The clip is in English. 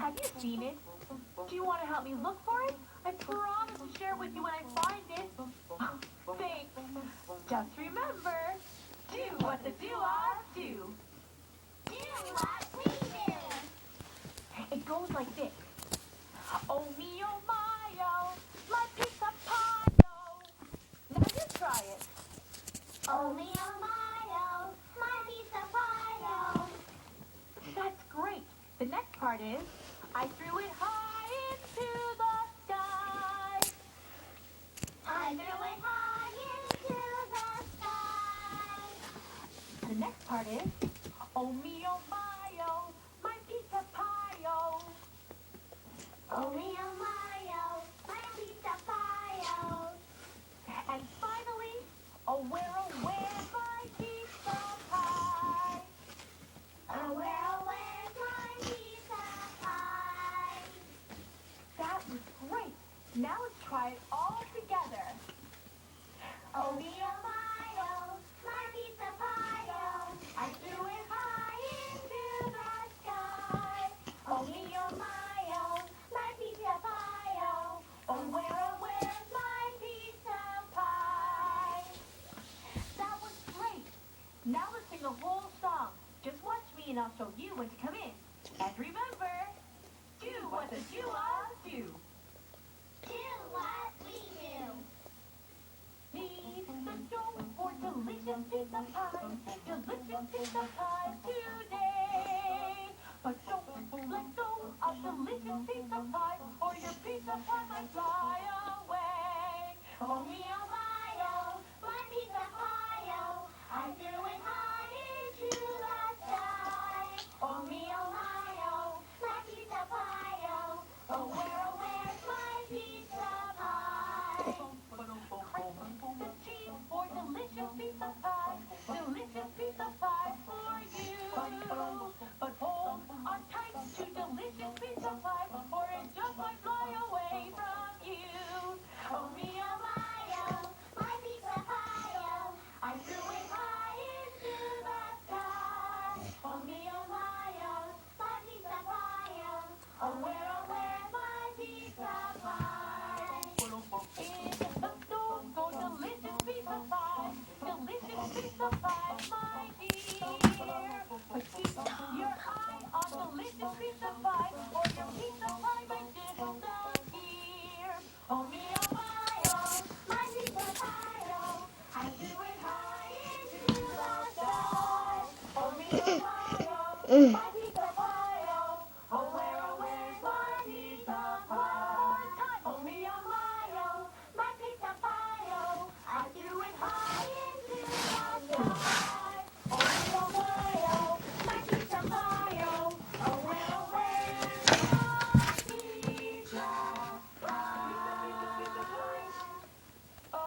Have you seen it? Do you want to help me look for it? I promise to share it with you when I find it. Thanks. Just remember, do what the do-ahs do. Do what we do. It goes like this. Oh me, oh my, oh, my pizza pie, oh. Now you try it. Oh me, oh my, oh, my pizza pie, oh. That's great. The next part is, I threw it high into the sky. I threw it high into the sky. The next part is, oh me, oh my, oh, my pizza pie, oh. Oh me, oh my, oh, my pizza pie, oh. And finally, oh where, my pizza pie. Oh where's my pizza pie? That was great. Now let's try it all together. Oh me, oh my, oh, my pizza pie, oh. I threw it high into the sky. Oh me, oh my, oh, my pizza pie, oh. Oh where's my pizza pie? That was great. Now let's sing the whole song. Just watch me and I'll show you when to come in. And remember, do what the do-ahs do. Do what we do. Need the dough for delicious pizza pie. Delicious pizza pie today. But don't let go of delicious pizza pie or your pizza pie might fly away. Oh me, oh my, oh, my pizza pie, oh. I threw it high into the sky. Oh me, oh my, oh, my pizza pie, oh. Oh where's my pizza pie? The cheese for delicious pizza pie. Delicious pizza pie for you. But hold on tight to delicious pizza pie or it just might fly away from you. Oh me, oh my, oh, my pizza pie, oh. I threw it high into the sky. Oh me, oh my, oh, my pizza pie, oh. Oh where's my pizza pie? In the store for delicious pizza pie. Delicious pizza pie, my dear. But keep your eye on delicious pizza pie or your pizza pie might disappear. Oh me, oh my, Oh, my pizza pie, oh. I threw it high into the sky. Oh me, oh my, oh, my